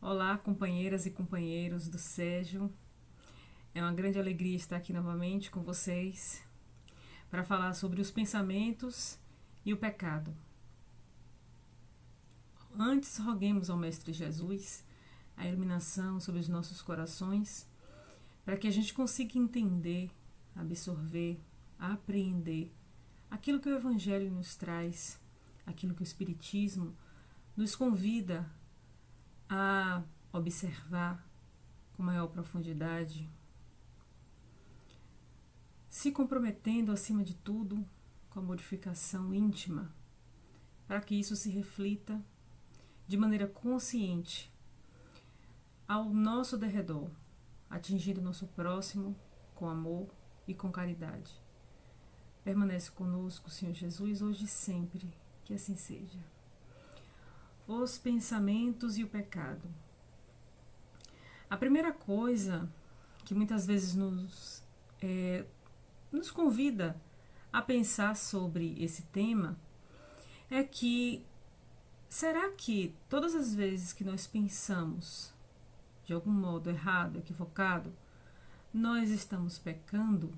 Olá, companheiras e companheiros do Sérgio. É uma grande alegria estar aqui novamente com vocês para falar sobre os pensamentos e o pecado. Antes, roguemos ao Mestre Jesus a iluminação sobre os nossos corações para que a gente consiga entender, absorver, apreender aquilo que o Evangelho nos traz, aquilo que o Espiritismo nos convida a observar com maior profundidade, se comprometendo acima de tudo com a modificação íntima, para que isso se reflita de maneira consciente ao nosso derredor, atingindo o nosso próximo com amor e com caridade. Permanece conosco, Senhor Jesus, hoje e sempre, que assim seja. Os pensamentos e o pecado. A primeira coisa que muitas vezes nos convida a pensar sobre esse tema é que será que todas as vezes que nós pensamos de algum modo errado, equivocado, nós estamos pecando?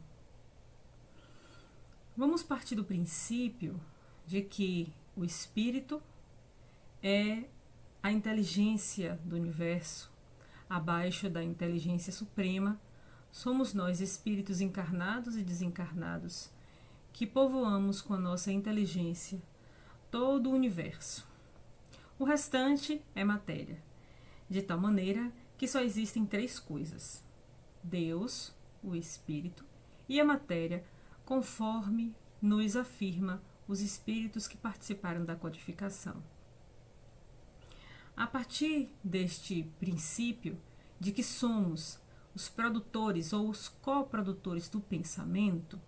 Vamos partir do princípio de que o espírito é a inteligência do universo. Abaixo da inteligência suprema, somos nós, espíritos encarnados e desencarnados, que povoamos com a nossa inteligência todo o universo. O restante é matéria, de tal maneira que só existem três coisas: Deus, o Espírito e a matéria, conforme nos afirma os espíritos que participaram da codificação. A partir deste princípio de que somos os produtores ou os coprodutores do pensamento,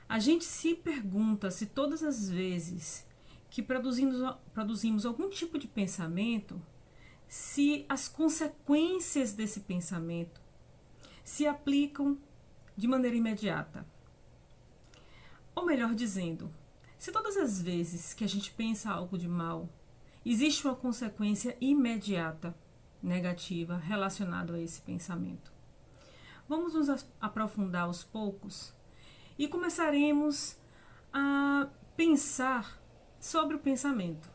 a gente se pergunta se todas as vezes que produzimos algum tipo de pensamento, se as consequências desse pensamento se aplicam de maneira imediata. Ou melhor dizendo, se todas as vezes que a gente pensa algo de mal, existe uma consequência imediata negativa relacionada a esse pensamento. Vamos nos aprofundar aos poucos e começaremos a pensar sobre o pensamento.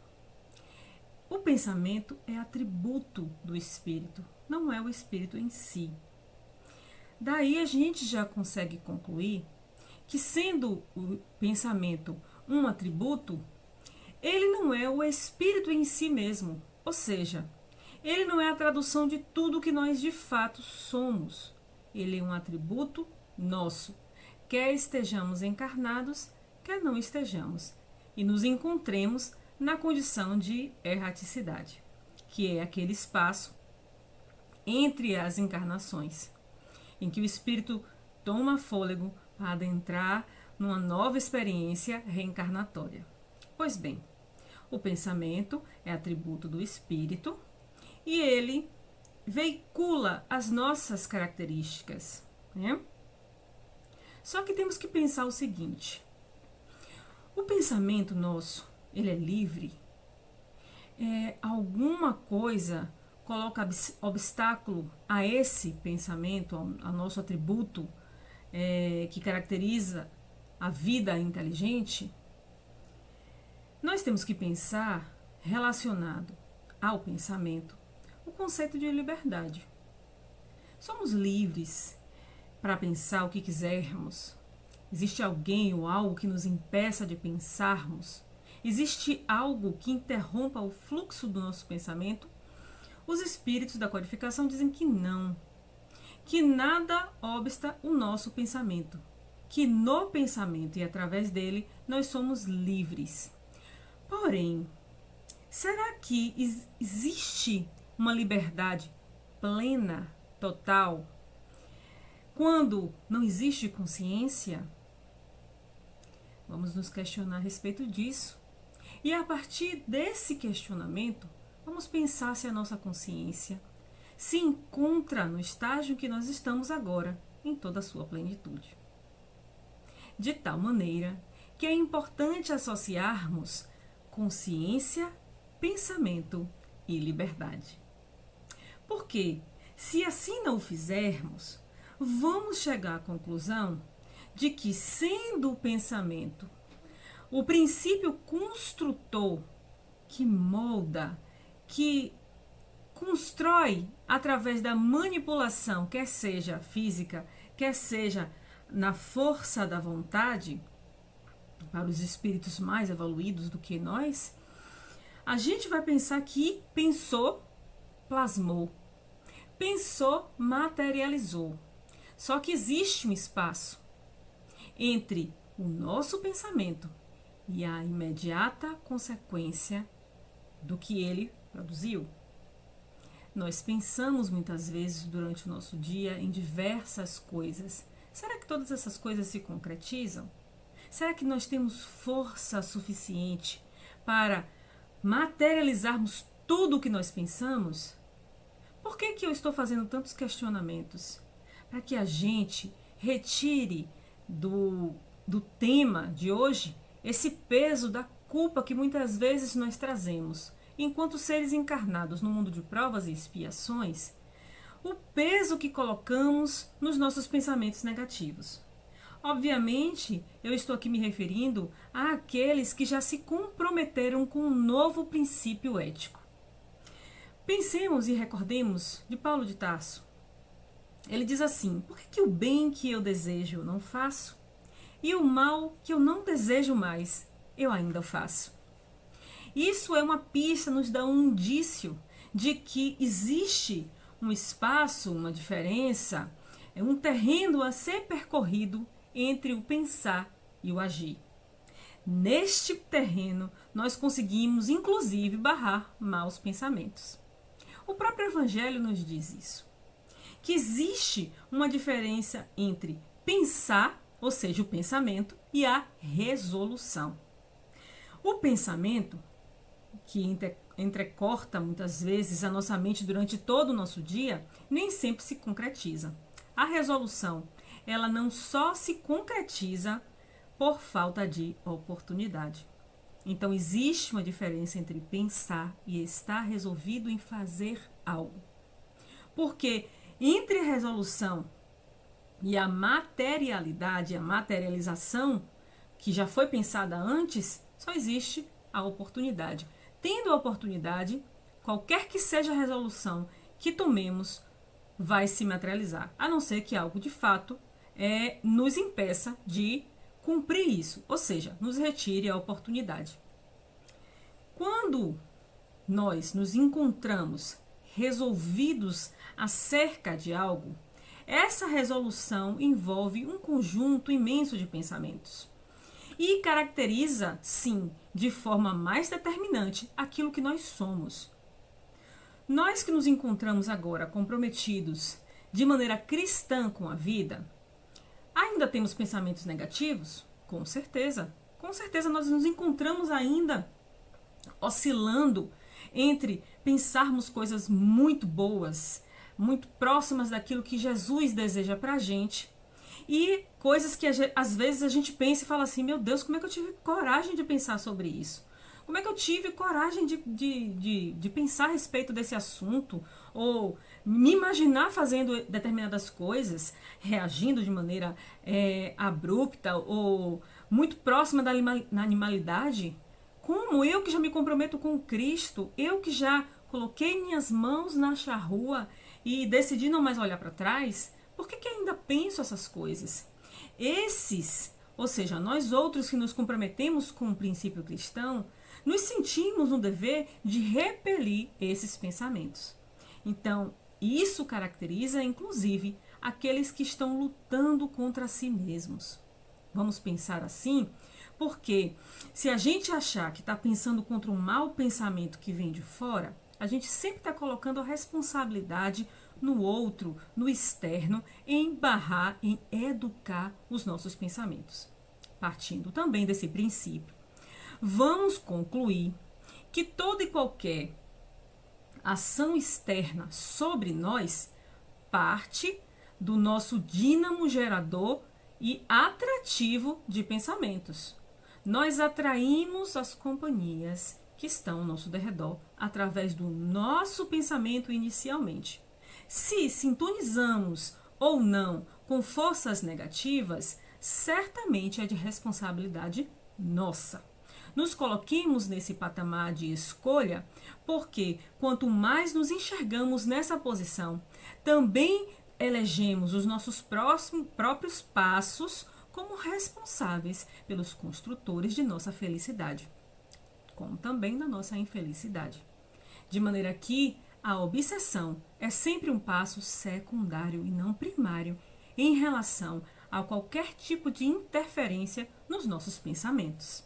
O pensamento é atributo do espírito, não é o espírito em si. Daí a gente já consegue concluir que, sendo o pensamento um atributo, ele não é o espírito em si mesmo, ou seja, ele não é a tradução de tudo que nós de fato somos. Ele é um atributo nosso, quer estejamos encarnados, quer não estejamos, e nos encontremos na condição de erraticidade, que é aquele espaço entre as encarnações, em que o espírito toma fôlego para adentrar numa nova experiência reencarnatória. Pois bem, o pensamento é atributo do espírito e ele veicula as nossas características, né? Só que temos que pensar o seguinte: o pensamento nosso, ele é livre? Alguma coisa coloca obstáculo a esse pensamento, ao nosso atributo que caracteriza a vida inteligente? Nós temos que pensar, relacionado ao pensamento, o conceito de liberdade. Somos livres para pensar o que quisermos. Existe alguém ou algo que nos impeça de pensarmos? Existe algo que interrompa o fluxo do nosso pensamento? Os espíritos da codificação dizem que não, que nada obsta o nosso pensamento, que no pensamento e através dele nós somos livres. Porém, será que existe uma liberdade plena, total, quando não existe consciência? Vamos nos questionar a respeito disso. E a partir desse questionamento, vamos pensar se a nossa consciência se encontra no estágio que nós estamos agora, em toda a sua plenitude. De tal maneira que é importante associarmos consciência, pensamento e liberdade. Porque, se assim não o fizermos, vamos chegar à conclusão de que, sendo o pensamento o princípio construtor que molda, que constrói através da manipulação, quer seja física, quer seja na força da vontade, para os espíritos mais evoluídos do que nós, a gente vai pensar que pensou, plasmou, pensou, materializou. Só que existe um espaço entre o nosso pensamento e a imediata consequência do que ele produziu. Nós pensamos muitas vezes durante o nosso dia em diversas coisas. Será que todas essas coisas se concretizam? Será que nós temos força suficiente para materializarmos tudo o que nós pensamos? Por que eu estou fazendo tantos questionamentos? Para que a gente retire do tema de hoje esse peso da culpa que muitas vezes nós trazemos, enquanto seres encarnados no mundo de provas e expiações, o peso que colocamos nos nossos pensamentos negativos. Obviamente, eu estou aqui me referindo àqueles que já se comprometeram com um novo princípio ético. Pensemos e recordemos de Paulo de Tarso. Ele diz assim: por que o bem que eu desejo eu não faço? E o mal que eu não desejo mais, eu ainda faço. Isso é uma pista, nos dá um indício de que existe um espaço, uma diferença, um terreno a ser percorrido entre o pensar e o agir. Neste terreno, nós conseguimos, inclusive, barrar maus pensamentos. O próprio Evangelho nos diz isso, que existe uma diferença entre pensar, ou seja, o pensamento, e a resolução. O pensamento, que entrecorta muitas vezes a nossa mente durante todo o nosso dia, nem sempre se concretiza. A resolução, ela não só se concretiza por falta de oportunidade. Então, existe uma diferença entre pensar e estar resolvido em fazer algo. Porque entre a resolução e a materialidade, a materialização, que já foi pensada antes, só existe a oportunidade. Tendo a oportunidade, qualquer que seja a resolução que tomemos, vai se materializar, a não ser que algo de fato nos impeça de cumprir isso, ou seja, nos retire a oportunidade. Quando nós nos encontramos resolvidos acerca de algo, essa resolução envolve um conjunto imenso de pensamentos e caracteriza, sim, de forma mais determinante aquilo que nós somos. Nós que nos encontramos agora comprometidos de maneira cristã com a vida, ainda temos pensamentos negativos? Com certeza. Com certeza nós nos encontramos ainda oscilando entre pensarmos coisas muito boas, muito próximas daquilo que Jesus deseja pra gente, e coisas que às vezes a gente pensa e fala assim: meu Deus, como é que eu tive coragem de pensar sobre isso? Como é que eu tive coragem de pensar a respeito desse assunto? Ou me imaginar fazendo determinadas coisas, reagindo de maneira abrupta ou muito próxima da animalidade? Como eu que já me comprometo com Cristo, eu que já coloquei minhas mãos na charrua e decidi não mais olhar para trás, por que ainda penso essas coisas? Ou seja, nós outros que nos comprometemos com o princípio cristão, nos sentimos no dever de repelir esses pensamentos. Então, isso caracteriza, inclusive, aqueles que estão lutando contra si mesmos. Vamos pensar assim, porque se a gente achar que está pensando contra um mau pensamento que vem de fora, a gente sempre está colocando a responsabilidade no outro, no externo, em barrar, em educar os nossos pensamentos. Partindo também desse princípio, vamos concluir que toda e qualquer ação externa sobre nós parte do nosso dínamo gerador e atrativo de pensamentos. Nós atraímos as companhias que estão ao nosso derredor através do nosso pensamento inicialmente. Se sintonizamos ou não com forças negativas, certamente é de responsabilidade nossa. Nos coloquemos nesse patamar de escolha, porque quanto mais nos enxergamos nessa posição, também elegemos os nossos próprios passos como responsáveis pelos construtores de nossa felicidade, como também da nossa infelicidade. De maneira que a obsessão é sempre um passo secundário e não primário em relação a qualquer tipo de interferência nos nossos pensamentos.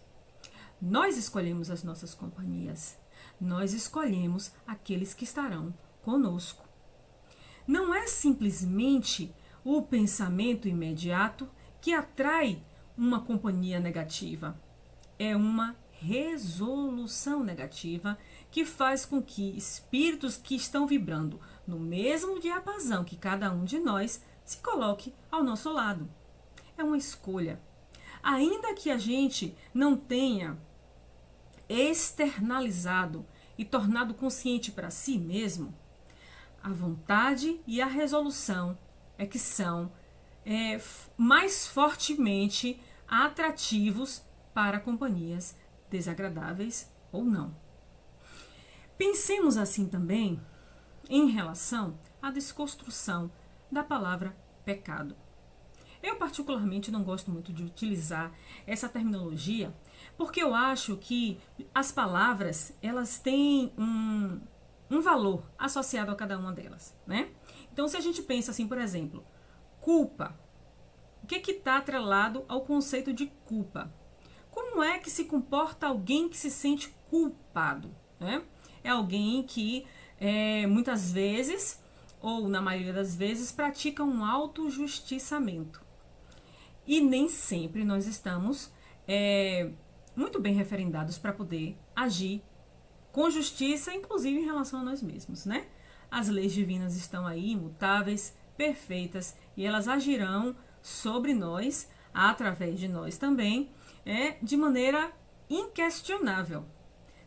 Nós escolhemos as nossas companhias. Nós escolhemos aqueles que estarão conosco. Não é simplesmente o pensamento imediato que atrai uma companhia negativa. É uma resolução negativa que faz com que espíritos que estão vibrando no mesmo diapasão que cada um de nós se coloque ao nosso lado. É uma escolha. Ainda que a gente não tenha externalizado e tornado consciente para si mesmo, a vontade e a resolução é que são mais fortemente atrativos para companhias desagradáveis ou não. Pensemos assim também em relação à desconstrução da palavra pecado. Eu particularmente não gosto muito de utilizar essa terminologia, porque eu acho que as palavras, elas têm um valor associado a cada uma delas, né? Então, se a gente pensa assim, por exemplo, culpa, o que está atrelado ao conceito de culpa? Como é que se comporta alguém que se sente culpado, né? É alguém que muitas vezes, ou na maioria das vezes, pratica um autojustiçamento. E nem sempre nós estamos muito bem referendados para poder agir com justiça, inclusive em relação a nós mesmos, né? As leis divinas estão aí, imutáveis, perfeitas, e elas agirão sobre nós, através de nós também, de maneira inquestionável.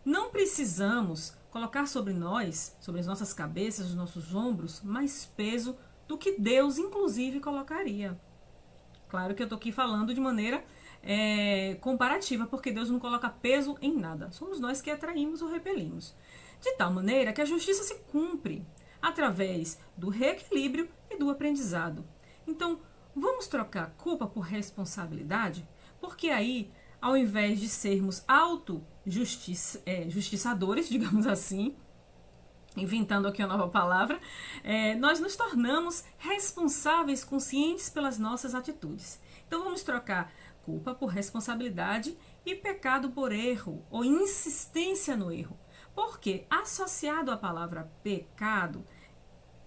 Não precisamos colocar sobre nós, sobre as nossas cabeças, os nossos ombros, mais peso do que Deus, inclusive, colocaria. Claro que eu estou aqui falando de maneira comparativa, porque Deus não coloca peso em nada. Somos nós que atraímos ou repelimos. De tal maneira que a justiça se cumpre através do reequilíbrio e do aprendizado. Então, vamos trocar culpa por responsabilidade? Porque aí, ao invés de sermos justiçadores, digamos assim, inventando aqui uma nova palavra, nós nos tornamos responsáveis, conscientes pelas nossas atitudes. Então vamos trocar culpa por responsabilidade e pecado por erro ou insistência no erro. Porque associado à palavra pecado,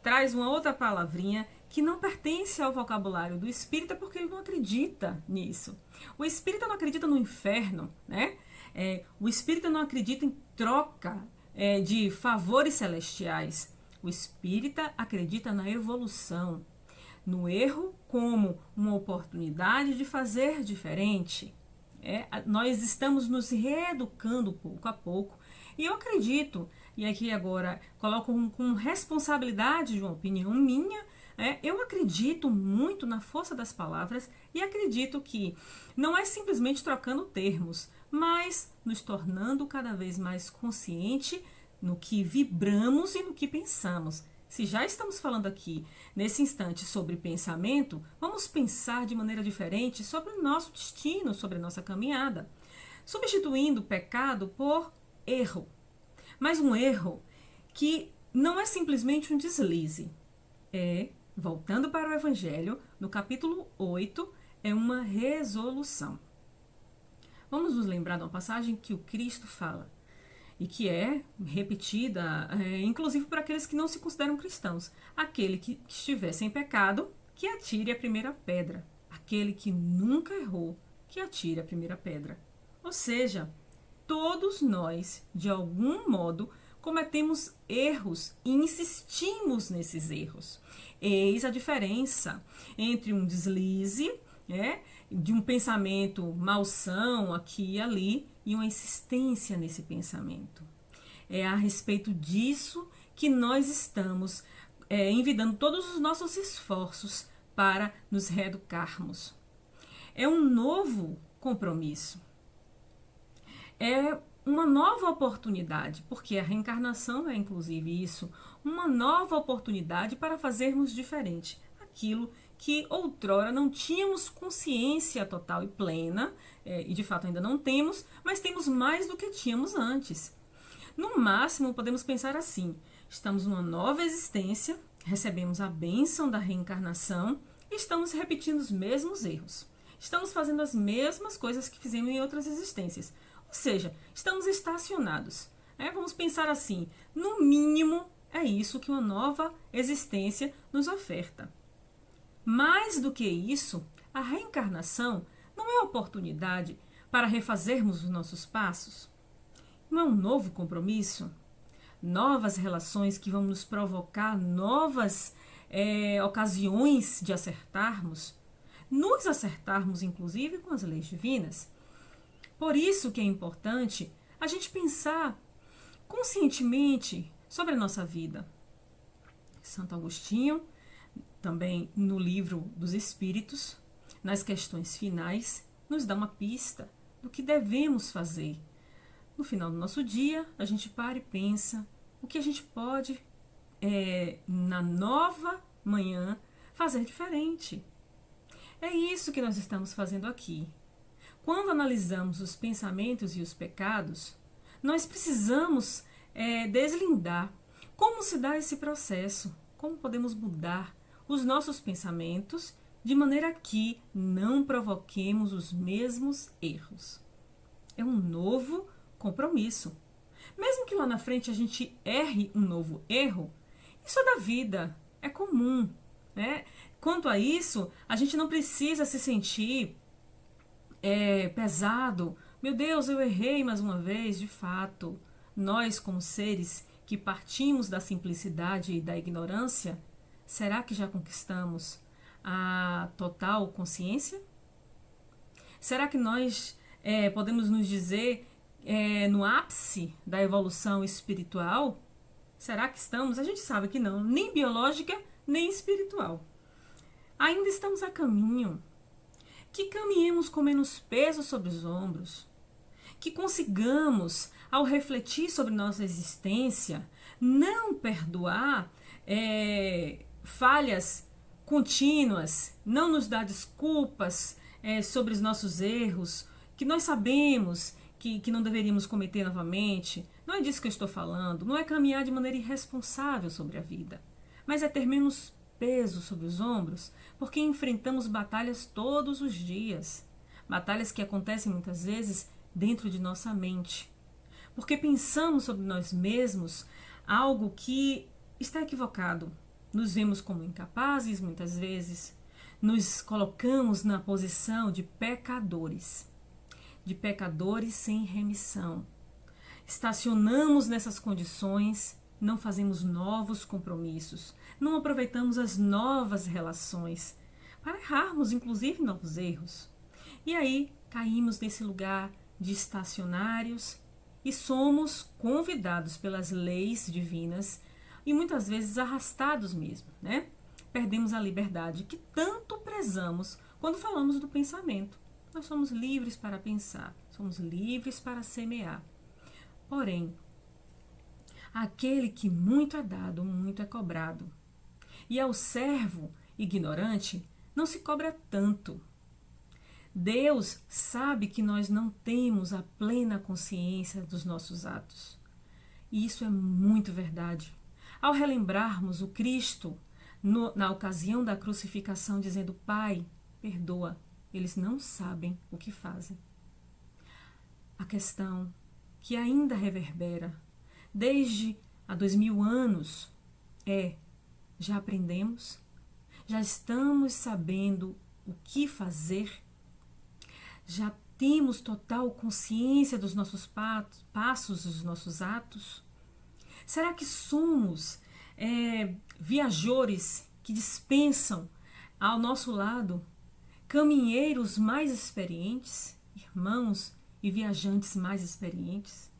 traz uma outra palavrinha que não pertence ao vocabulário do espírita, porque ele não acredita nisso. O espírita não acredita no inferno, né? O espírita não acredita em troca de favores celestiais. O espírita acredita na evolução, no erro como uma oportunidade de fazer diferente. Nós estamos nos reeducando pouco a pouco, e eu acredito, e aqui agora coloco com responsabilidade de uma opinião minha, eu acredito muito na força das palavras e acredito que não é simplesmente trocando termos, mas nos tornando cada vez mais consciente no que vibramos e no que pensamos. Se já estamos falando aqui, nesse instante, sobre pensamento, vamos pensar de maneira diferente sobre o nosso destino, sobre a nossa caminhada, substituindo pecado por erro. Mas um erro que não é simplesmente um deslize. Voltando para o Evangelho, no capítulo 8, é uma resolução. Vamos nos lembrar de uma passagem que o Cristo fala, e que é repetida, inclusive por aqueles que não se consideram cristãos. Aquele que estiver sem pecado, que atire a primeira pedra. Aquele que nunca errou, que atire a primeira pedra. Ou seja, todos nós, de algum modo, cometemos erros e insistimos nesses erros. Eis a diferença entre um deslize, de um pensamento malsão aqui e ali, e uma insistência nesse pensamento. É a respeito disso que nós estamos envidando todos os nossos esforços para nos reeducarmos. É um novo compromisso. É uma nova oportunidade, porque a reencarnação é inclusive isso, uma nova oportunidade para fazermos diferente. Aquilo que outrora não tínhamos consciência total e plena, e de fato ainda não temos, mas temos mais do que tínhamos antes. No máximo, podemos pensar assim: estamos numa nova existência, recebemos a bênção da reencarnação e estamos repetindo os mesmos erros. Estamos fazendo as mesmas coisas que fizemos em outras existências. Ou seja, estamos estacionados. Vamos pensar assim: no mínimo, é isso que uma nova existência nos oferta. Mais do que isso, a reencarnação não é oportunidade para refazermos os nossos passos. Não é um novo compromisso? Novas relações que vão nos provocar novas ocasiões de acertarmos, nos acertarmos inclusive com as leis divinas. Por isso que é importante a gente pensar conscientemente sobre a nossa vida. Santo Agostinho, também no livro dos Espíritos, nas questões finais, nos dá uma pista do que devemos fazer. No final do nosso dia, a gente para e pensa o que a gente pode, na nova manhã, fazer diferente. É isso que nós estamos fazendo aqui. Quando analisamos os pensamentos e os pecados, nós precisamos deslindar como se dá esse processo, como podemos mudar os nossos pensamentos de maneira que não provoquemos os mesmos erros. É um novo compromisso. Mesmo que lá na frente a gente erre um novo erro, isso é da vida, é comum, né? Quanto a isso, a gente não precisa se sentir pesado. Meu Deus, eu errei mais uma vez. De fato, nós como seres que partimos da simplicidade e da ignorância, será que já conquistamos a total consciência? Será que nós podemos nos dizer no ápice da evolução espiritual? Será que estamos? A gente sabe que não, nem biológica, nem espiritual. Ainda estamos a caminho. Que caminhemos com menos peso sobre os ombros. Que consigamos, ao refletir sobre nossa existência, não perdoar falhas contínuas, não nos dar desculpas sobre os nossos erros, que nós sabemos que não deveríamos cometer novamente. Não é disso que eu estou falando. Não é caminhar de maneira irresponsável sobre a vida, mas é ter menos peso sobre os ombros, porque enfrentamos batalhas todos os dias. Batalhas que acontecem muitas vezes dentro de nossa mente. Porque pensamos sobre nós mesmos algo que está equivocado. Nos vemos como incapazes muitas vezes. Nos colocamos na posição de pecadores sem remissão. Estacionamos nessas condições, não fazemos novos compromissos, não aproveitamos as novas relações para errarmos, inclusive, novos erros. E aí caímos nesse lugar de estacionários e somos convidados pelas leis divinas e muitas vezes arrastados mesmo, né? Perdemos a liberdade que tanto prezamos quando falamos do pensamento. Nós somos livres para pensar, somos livres para semear. Porém, aquele que muito é dado, muito é cobrado. E ao servo ignorante não se cobra tanto. Deus sabe que nós não temos a plena consciência dos nossos atos. E isso é muito verdade. Ao relembrarmos o Cristo na ocasião da crucificação, dizendo: Pai, perdoa, eles não sabem o que fazem. A questão que ainda reverbera desde há 2000 anos já aprendemos? Já estamos sabendo o que fazer? Já temos total consciência dos nossos passos, dos nossos atos? Será que somos viajores que dispensam ao nosso lado caminheiros mais experientes, irmãos e viajantes mais experientes?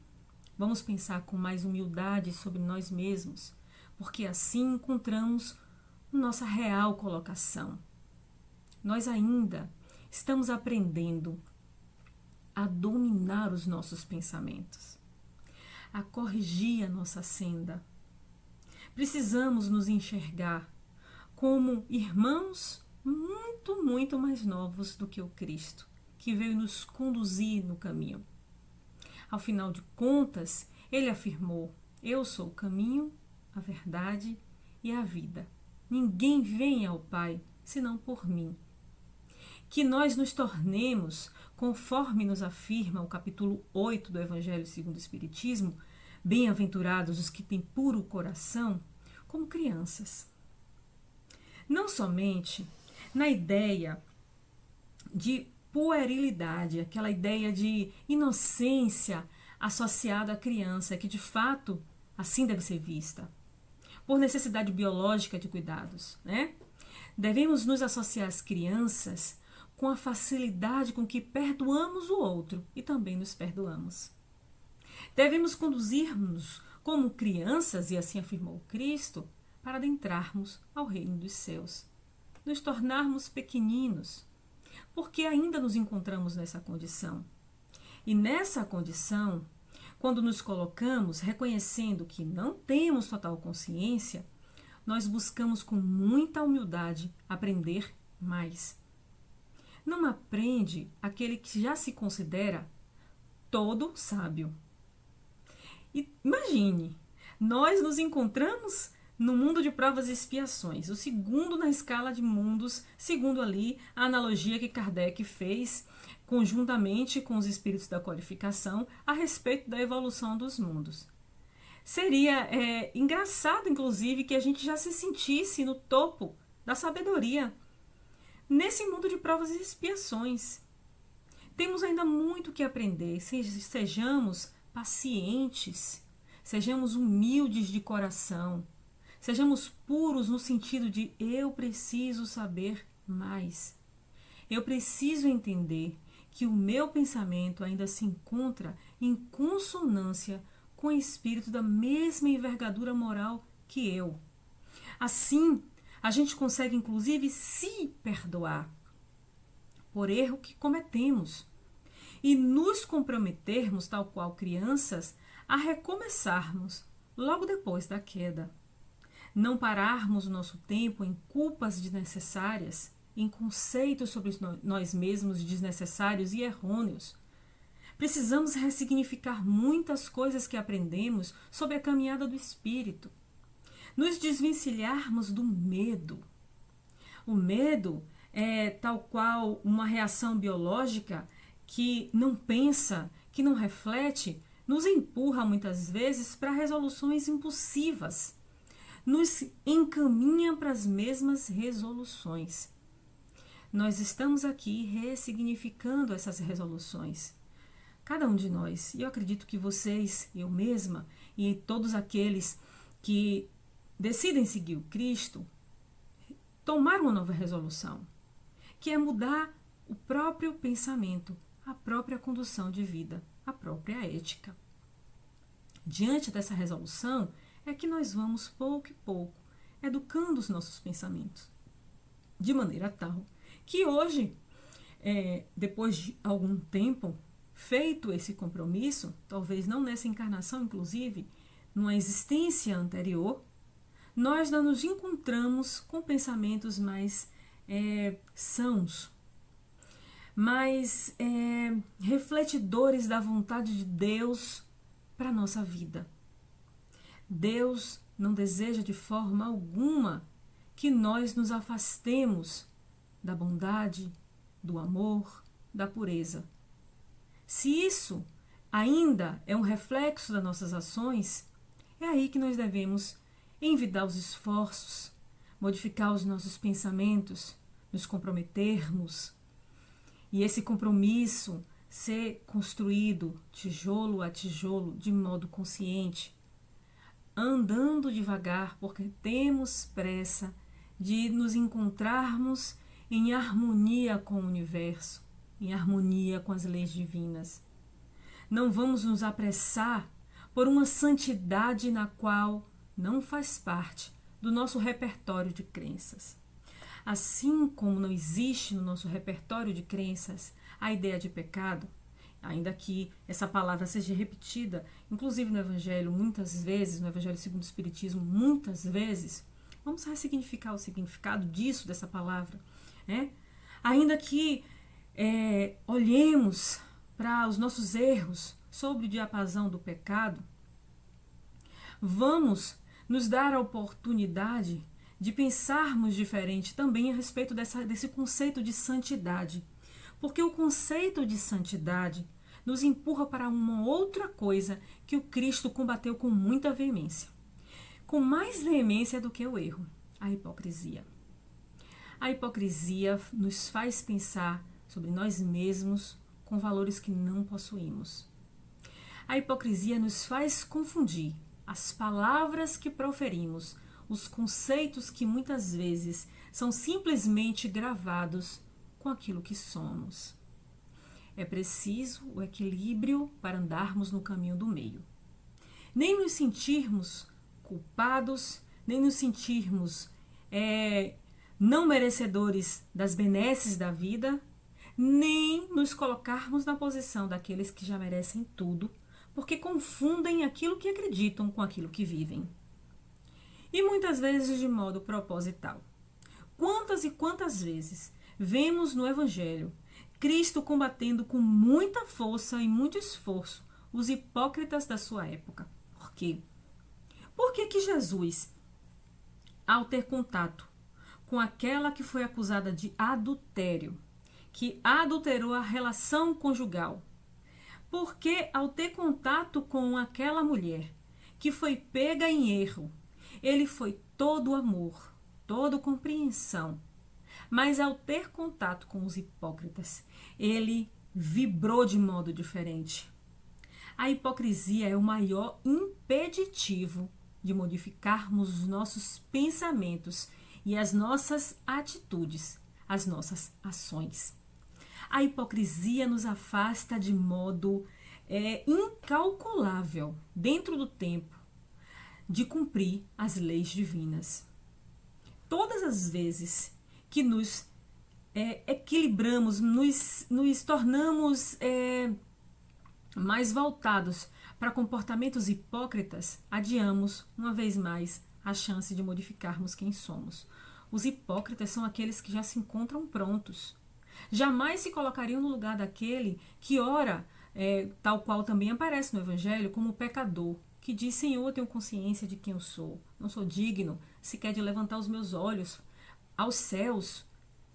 Vamos pensar com mais humildade sobre nós mesmos, porque assim encontramos nossa real colocação. Nós ainda estamos aprendendo a dominar os nossos pensamentos, a corrigir a nossa senda. Precisamos nos enxergar como irmãos muito, muito mais novos do que o Cristo, que veio nos conduzir no caminho. Ao final de contas, ele afirmou: eu sou o caminho, a verdade e a vida. Ninguém vem ao Pai senão por mim. Que nós nos tornemos, conforme nos afirma o capítulo 8 do Evangelho segundo o Espiritismo, bem-aventurados os que têm puro coração, como crianças. Não somente na ideia de puerilidade, aquela ideia de inocência associada à criança, que de fato assim deve ser vista, por necessidade biológica de cuidados, né? Devemos nos associar às crianças com a facilidade com que perdoamos o outro e também nos perdoamos. Devemos conduzir-nos como crianças, e assim afirmou Cristo, para adentrarmos ao reino dos céus, nos tornarmos pequeninos, porque ainda nos encontramos nessa condição. E nessa condição, quando nos colocamos reconhecendo que não temos total consciência, nós buscamos com muita humildade aprender mais. Não aprende aquele que já se considera todo sábio. E imagine, nós nos encontramos no mundo de provas e expiações, o segundo na escala de mundos, segundo ali a analogia que Kardec fez conjuntamente com os espíritos da codificação a respeito da evolução dos mundos. Seria engraçado, inclusive, que a gente já se sentisse no topo da sabedoria nesse mundo de provas e expiações. Temos ainda muito que aprender, sejamos pacientes, sejamos humildes de coração, sejamos puros no sentido de eu preciso saber mais. Eu preciso entender que o meu pensamento ainda se encontra em consonância com o espírito da mesma envergadura moral que eu. Assim, a gente consegue inclusive se perdoar por erro que cometemos e nos comprometermos, tal qual crianças, a recomeçarmos logo depois da queda. Não pararmos o nosso tempo em culpas desnecessárias, em conceitos sobre nós mesmos desnecessários e errôneos. Precisamos ressignificar muitas coisas que aprendemos sobre a caminhada do espírito. Nos desvencilharmos do medo. O medo é tal qual uma reação biológica que não pensa, que não reflete, nos empurra muitas vezes para resoluções impulsivas. Nos encaminha para as mesmas resoluções. Nós estamos aqui ressignificando essas resoluções. Cada um de nós, e eu acredito que vocês, eu mesma, e todos aqueles que decidem seguir o Cristo, tomaram uma nova resolução, que é mudar o próprio pensamento, a própria condução de vida, a própria ética. Diante dessa resolução, é que nós vamos, pouco e pouco, educando os nossos pensamentos, de maneira tal que hoje, depois de algum tempo, feito esse compromisso, talvez não nessa encarnação, inclusive, numa existência anterior, nós não nos encontramos com pensamentos mais sãos, mais refletidores da vontade de Deus para a nossa vida. Deus não deseja de forma alguma que nós nos afastemos da bondade, do amor, da pureza. Se isso ainda é um reflexo das nossas ações, é aí que nós devemos envidar os esforços, modificar os nossos pensamentos, nos comprometermos. E esse compromisso ser construído tijolo a tijolo, de modo consciente, andando devagar, porque temos pressa de nos encontrarmos em harmonia com o universo, em harmonia com as leis divinas. Não vamos nos apressar por uma santidade na qual não faz parte do nosso repertório de crenças. Assim como não existe no nosso repertório de crenças a ideia de pecado, ainda que essa palavra seja repetida, inclusive no Evangelho, muitas vezes, no Evangelho segundo o Espiritismo, muitas vezes, vamos ressignificar o significado disso, dessa palavra, né? Ainda que olhemos para os nossos erros sobre o diapasão do pecado, vamos nos dar a oportunidade de pensarmos diferente também a respeito desse conceito de santidade. Porque o conceito de santidade nos empurra para uma outra coisa que o Cristo combateu com muita veemência. Com mais veemência do que o erro, a hipocrisia. A hipocrisia nos faz pensar sobre nós mesmos com valores que não possuímos. A hipocrisia nos faz confundir as palavras que proferimos, os conceitos que muitas vezes são simplesmente gravados com aquilo que somos. É preciso o equilíbrio para andarmos no caminho do meio. Nem nos sentirmos culpados, nem nos sentirmos não merecedores das benesses da vida, nem nos colocarmos na posição daqueles que já merecem tudo, porque confundem aquilo que acreditam com aquilo que vivem. E muitas vezes de modo proposital. Quantas e quantas vezes vemos no Evangelho Cristo combatendo com muita força e muito esforço os hipócritas da sua época. Por quê? Por que Jesus, ao ter contato com aquela que foi acusada de adultério, que adulterou a relação conjugal, porque ao ter contato com aquela mulher que foi pega em erro, ele foi todo amor, todo compreensão, mas ao ter contato com os hipócritas, ele vibrou de modo diferente. A hipocrisia é o maior impeditivo de modificarmos os nossos pensamentos e as nossas atitudes, as nossas ações. A hipocrisia nos afasta de modo incalculável, dentro do tempo, de cumprir as leis divinas. Todas as vezes que nos equilibramos, nos tornamos mais voltados para comportamentos hipócritas, adiamos, uma vez mais, a chance de modificarmos quem somos. Os hipócritas são aqueles que já se encontram prontos. Jamais se colocariam no lugar daquele que ora, tal qual também aparece no Evangelho, como pecador, que diz: Senhor, eu tenho consciência de quem eu sou. Não sou digno sequer de levantar os meus olhos aos céus.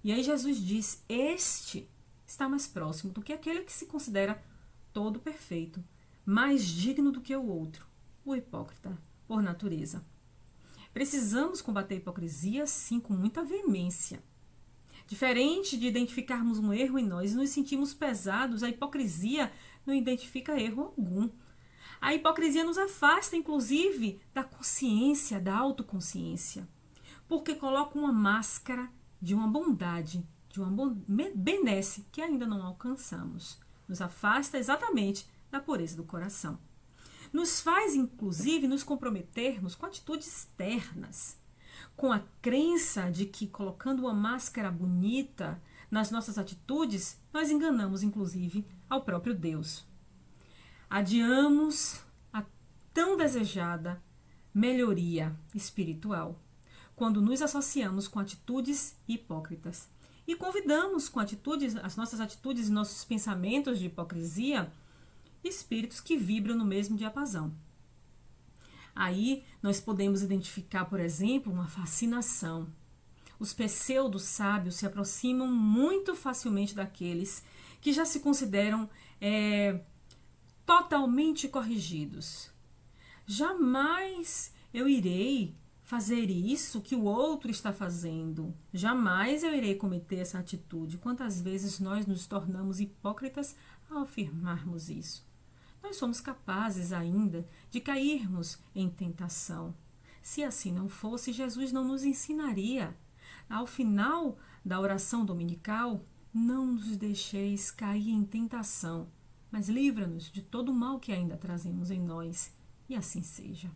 E aí Jesus diz: este está mais próximo do que aquele que se considera todo perfeito, mais digno do que o outro, o hipócrita, por natureza. Precisamos combater a hipocrisia, sim, com muita veemência. Diferente de identificarmos um erro em nós e nos sentimos pesados, a hipocrisia não identifica erro algum. A hipocrisia nos afasta, inclusive, da consciência, da autoconsciência, porque coloca uma máscara de uma bondade, de uma benesse que ainda não alcançamos. Nos afasta exatamente da pureza do coração. Nos faz, inclusive, nos comprometermos com atitudes externas, com a crença de que, colocando uma máscara bonita nas nossas atitudes, nós enganamos, inclusive, ao próprio Deus. Adiamos a tão desejada melhoria espiritual quando nos associamos com atitudes hipócritas e convidamos com as nossas atitudes e nossos pensamentos de hipocrisia espíritos que vibram no mesmo diapasão. Aí nós podemos identificar, por exemplo, uma fascinação. Os pseudo-sábios se aproximam muito facilmente daqueles que já se consideram totalmente corrigidos. Jamais eu irei fazer isso que o outro está fazendo. Jamais eu irei cometer essa atitude. Quantas vezes nós nos tornamos hipócritas ao afirmarmos isso? Nós somos capazes ainda de cairmos em tentação. Se assim não fosse, Jesus não nos ensinaria. Ao final da oração dominical, não nos deixeis cair em tentação, mas livra-nos de todo o mal que ainda trazemos em nós. E assim seja.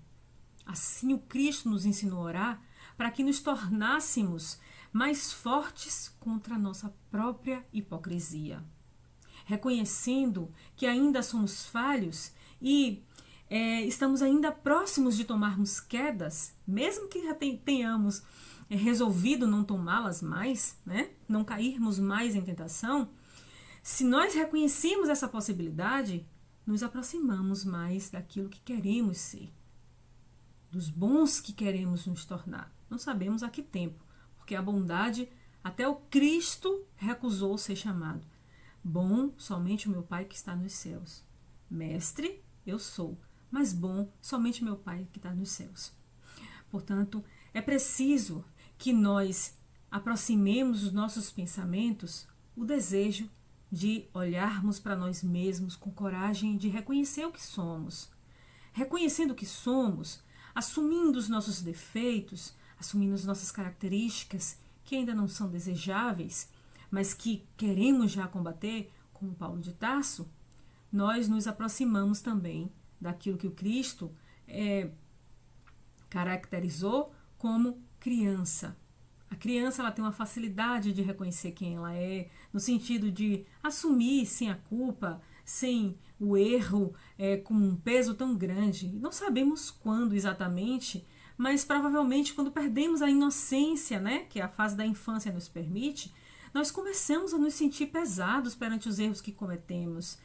Assim o Cristo nos ensinou a orar para que nos tornássemos mais fortes contra a nossa própria hipocrisia, reconhecendo que ainda somos falhos e estamos ainda próximos de tomarmos quedas, mesmo que já tenhamos resolvido não tomá-las mais, né? Não cairmos mais em tentação. Se nós reconhecemos essa possibilidade, nos aproximamos mais daquilo que queremos ser, dos bons que queremos nos tornar. Não sabemos a que tempo, porque a bondade até o Cristo recusou ser chamado. Bom, somente o meu Pai que está nos céus. Mestre, eu sou, mas bom, somente meu Pai que está nos céus. Portanto, é preciso que nós aproximemos os nossos pensamentos, o desejo de olharmos para nós mesmos com coragem de reconhecer o que somos. Reconhecendo o que somos, assumindo os nossos defeitos, assumindo as nossas características que ainda não são desejáveis, mas que queremos já combater, como Paulo de Tarso, nós nos aproximamos também daquilo que o Cristo caracterizou como criança. A criança ela tem uma facilidade de reconhecer quem ela é, no sentido de assumir sem a culpa, sem o erro, com um peso tão grande. Não sabemos quando exatamente, mas provavelmente quando perdemos a inocência, né, que a fase da infância nos permite, nós começamos a nos sentir pesados perante os erros que cometemos.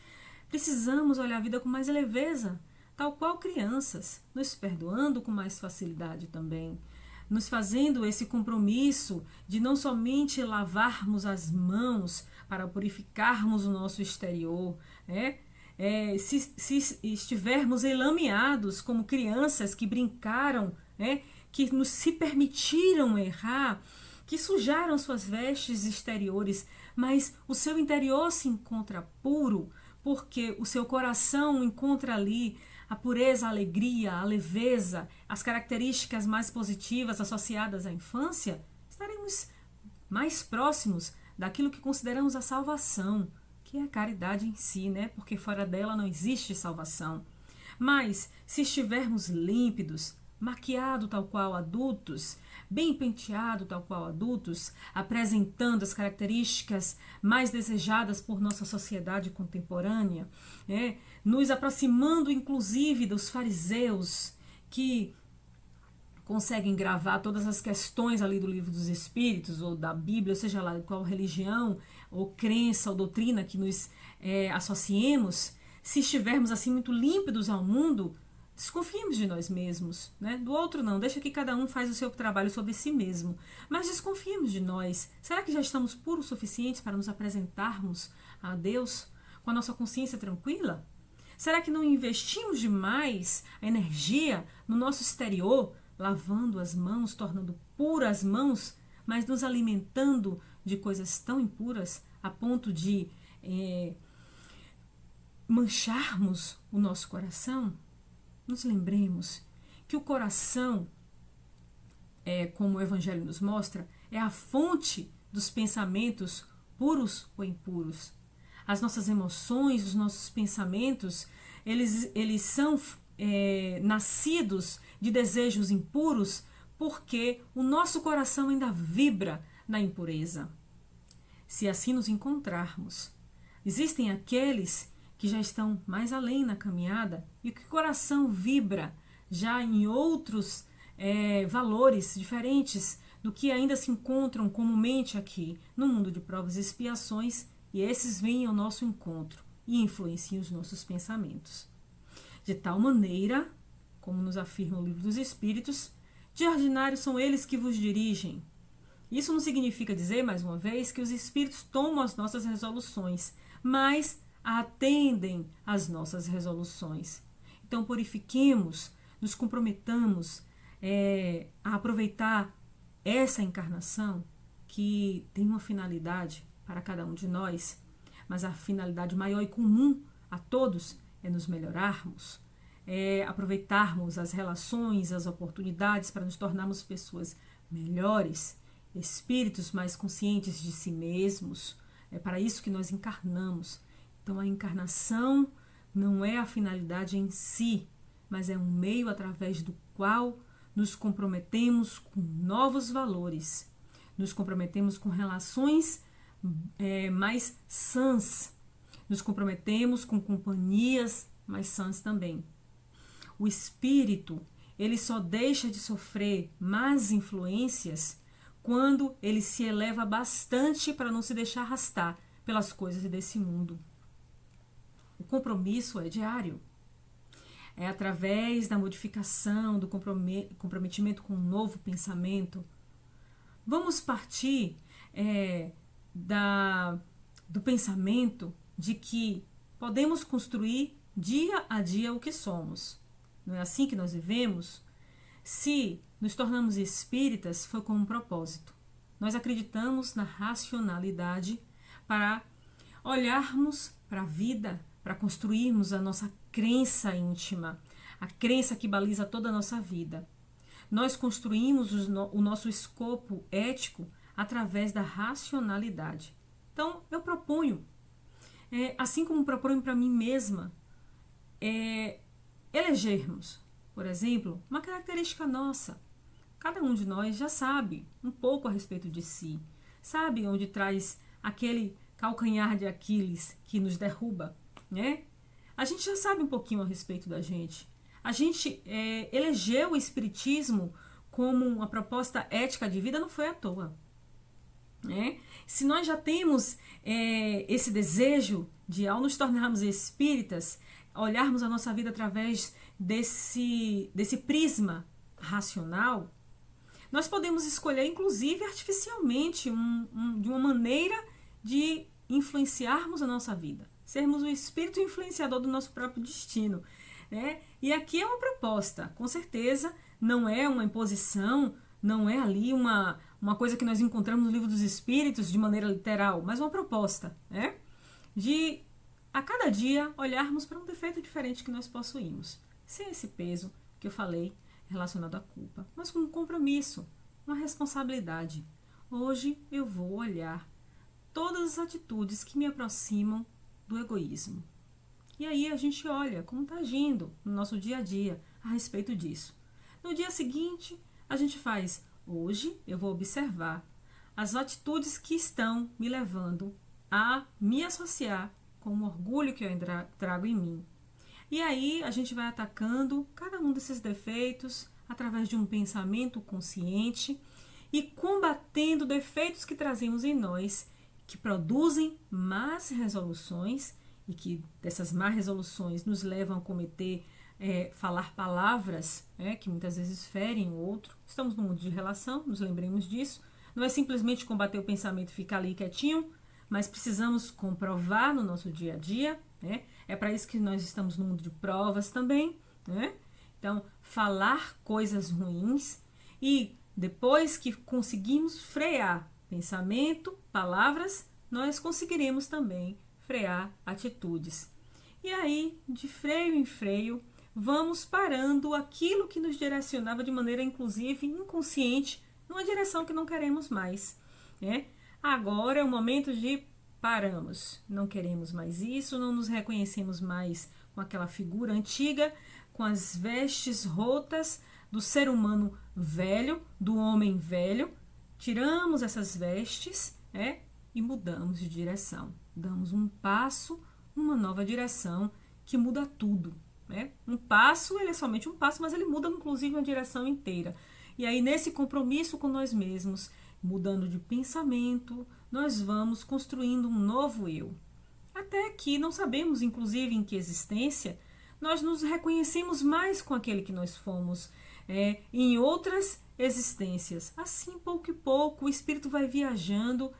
Precisamos olhar a vida com mais leveza, tal qual crianças, nos perdoando com mais facilidade também, nos fazendo esse compromisso de não somente lavarmos as mãos para purificarmos o nosso exterior, né? Se estivermos enlameados como crianças que brincaram, né? Que se permitiram errar, que sujaram suas vestes exteriores, mas o seu interior se encontra puro, porque o seu coração encontra ali a pureza, a alegria, a leveza, as características mais positivas associadas à infância, estaremos mais próximos daquilo que consideramos a salvação, que é a caridade em si, né? Porque fora dela não existe salvação. Mas se estivermos límpidos, maquiado tal qual adultos, bem penteado tal qual adultos, apresentando as características mais desejadas por nossa sociedade contemporânea, nos aproximando inclusive dos fariseus que conseguem gravar todas as questões ali do Livro dos Espíritos ou da Bíblia, ou seja lá qual religião ou crença ou doutrina que nos associemos. Se estivermos assim muito límpidos ao mundo, desconfiemos de nós mesmos, né? Do outro não, deixa que cada um faz o seu trabalho sobre si mesmo, mas desconfiemos de nós. Será que já estamos puros o suficientes para nos apresentarmos a Deus com a nossa consciência tranquila? Será que não investimos demais a energia no nosso exterior, lavando as mãos, tornando puras as mãos, mas nos alimentando de coisas tão impuras a ponto de mancharmos o nosso coração? Nos lembremos que o coração, como o Evangelho nos mostra, é a fonte dos pensamentos puros ou impuros. As nossas emoções, os nossos pensamentos, eles são nascidos de desejos impuros porque o nosso coração ainda vibra na impureza. Se assim nos encontrarmos, existem aqueles que já estão mais além na caminhada e que o coração vibra já em outros valores diferentes do que ainda se encontram comumente aqui no mundo de provas e expiações, e esses vêm ao nosso encontro e influenciam os nossos pensamentos. De tal maneira, como nos afirma o Livro dos Espíritos, de ordinário são eles que vos dirigem. Isso não significa dizer, mais uma vez, que os espíritos tomam as nossas resoluções, mas atendem às nossas resoluções. Então, purifiquemos, nos comprometamos a aproveitar essa encarnação que tem uma finalidade para cada um de nós, mas a finalidade maior e comum a todos é nos melhorarmos, aproveitarmos as relações, as oportunidades para nos tornarmos pessoas melhores, espíritos mais conscientes de si mesmos. É para isso que nós encarnamos. Então, a encarnação não é a finalidade em si, mas é um meio através do qual nos comprometemos com novos valores, nos comprometemos com relações mais sãs, nos comprometemos com companhias mais sãs também. O espírito, ele só deixa de sofrer más influências quando ele se eleva bastante para não se deixar arrastar pelas coisas desse mundo. O compromisso é diário. É através da modificação, do comprometimento com um novo pensamento. Vamos partir do pensamento de que podemos construir dia a dia o que somos. Não é assim que nós vivemos? Se nos tornamos espíritas, foi com um propósito. Nós acreditamos na racionalidade para olharmos para a vida, para construirmos a nossa crença íntima, a crença que baliza toda a nossa vida. Nós construímos o nosso escopo ético através da racionalidade. Então, eu proponho, assim como proponho para mim mesma, elegermos, por exemplo, uma característica nossa. Cada um de nós já sabe um pouco a respeito de si, sabe onde traz aquele calcanhar de Aquiles que nos derruba, né? A gente já sabe um pouquinho a respeito da gente. A gente elegeu o espiritismo como uma proposta ética de vida, não foi à toa, né? Se nós já temos esse desejo de, ao nos tornarmos espíritas, olharmos a nossa vida através desse prisma racional, nós podemos escolher, inclusive artificialmente, de uma maneira de influenciarmos a nossa vida, sermos o espírito influenciador do nosso próprio destino, né? E aqui é uma proposta, com certeza, não é uma imposição, não é ali uma coisa que nós encontramos no Livro dos Espíritos de maneira literal, mas uma proposta, né? De a cada dia olharmos para um defeito diferente que nós possuímos, sem esse peso que eu falei relacionado à culpa, mas com um compromisso, uma responsabilidade. Hoje eu vou olhar todas as atitudes que me aproximam do egoísmo. E aí a gente olha como está agindo no nosso dia a dia a respeito disso. No dia seguinte, a gente faz, hoje eu vou observar as atitudes que estão me levando a me associar com o orgulho que eu trago em mim. E aí a gente vai atacando cada um desses defeitos através de um pensamento consciente e combatendo defeitos que trazemos em nós, que produzem más resoluções e que dessas más resoluções nos levam a cometer, falar palavras que muitas vezes ferem o outro. Estamos no mundo de relação, nos lembremos disso. Não é simplesmente combater o pensamento e ficar ali quietinho, mas precisamos comprovar no nosso dia a dia, né? É para isso que nós estamos no mundo de provas também, né? Então, falar coisas ruins e depois que conseguimos frear pensamento, palavras, nós conseguiremos também frear atitudes. E aí, de freio em freio, vamos parando aquilo que nos direcionava de maneira, inclusive, inconsciente, numa direção que não queremos mais, né? Agora é o momento de paramos, não queremos mais isso, não nos reconhecemos mais com aquela figura antiga, com as vestes rotas do ser humano velho, do homem velho. Tiramos essas vestes e mudamos de direção. Damos um passo numa nova direção que muda tudo. Um passo, ele é somente um passo, mas ele muda inclusive uma direção inteira. E aí nesse compromisso com nós mesmos, mudando de pensamento, nós vamos construindo um novo eu. Até que não sabemos, inclusive, em que existência, nós nos reconhecemos mais com aquele que nós fomos em outras existências. Assim, pouco e pouco, o espírito vai viajando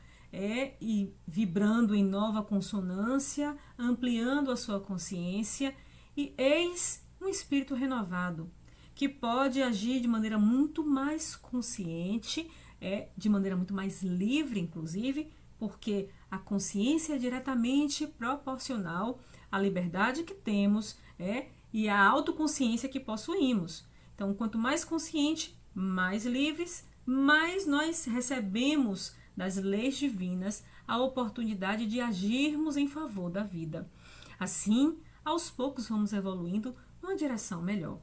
e vibrando em nova consonância, ampliando a sua consciência, e eis um espírito renovado, que pode agir de maneira muito mais consciente, de maneira muito mais livre, inclusive, porque a consciência é diretamente proporcional à liberdade que temos e à autoconsciência que possuímos. Então, quanto mais consciente, mais livres, mais nós recebemos das leis divinas a oportunidade de agirmos em favor da vida. Assim, aos poucos vamos evoluindo uma direção melhor,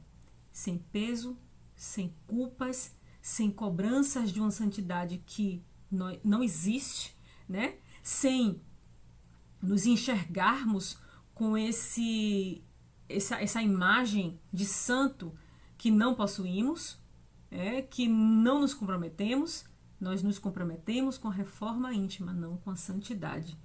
sem peso, sem culpas, sem cobranças de uma santidade que não existe, né? Sem nos enxergarmos com essa imagem de santo que não possuímos, que não nos comprometemos. Nós nos comprometemos com a reforma íntima, não com a santidade.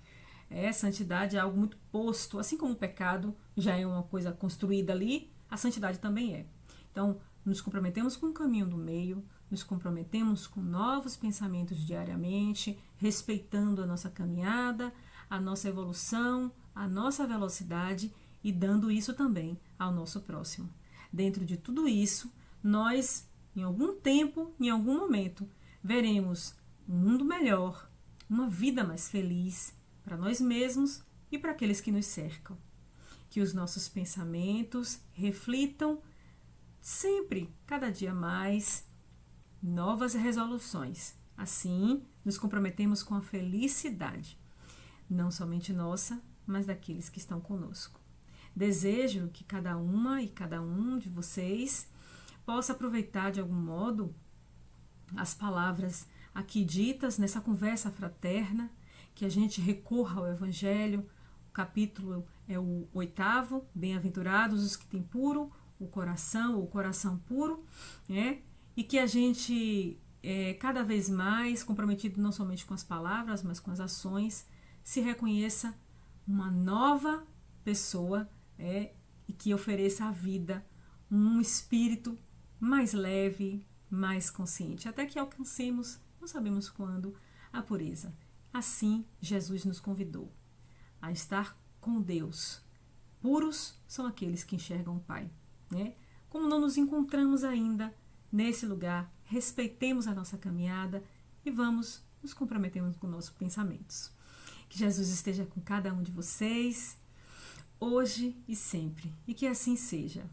Santidade é algo muito posto, assim como o pecado já é uma coisa construída ali, a santidade também é. Então, nos comprometemos com o caminho do meio, nos comprometemos com novos pensamentos diariamente, respeitando a nossa caminhada, a nossa evolução, a nossa velocidade e dando isso também ao nosso próximo. Dentro de tudo isso, nós, em algum tempo, em algum momento, veremos um mundo melhor, uma vida mais feliz para nós mesmos e para aqueles que nos cercam. Que os nossos pensamentos reflitam sempre, cada dia mais, novas resoluções. Assim, nos comprometemos com a felicidade, não somente nossa, mas daqueles que estão conosco. Desejo que cada uma e cada um de vocês possa aproveitar de algum modo as palavras aqui ditas nessa conversa fraterna, que a gente recorra ao Evangelho. O capítulo é o 8º, bem-aventurados os que têm puro o coração puro, e que a gente, cada vez mais, comprometido não somente com as palavras, mas com as ações, se reconheça uma nova pessoa, e que ofereça à vida um espírito mais leve, mais consciente, até que alcancemos, não sabemos quando, a pureza. Assim, Jesus nos convidou a estar com Deus. Puros são aqueles que enxergam o Pai. Como não nos encontramos ainda nesse lugar, respeitemos a nossa caminhada e vamos nos comprometermos com nossos pensamentos. Que Jesus esteja com cada um de vocês, hoje e sempre, e que assim seja.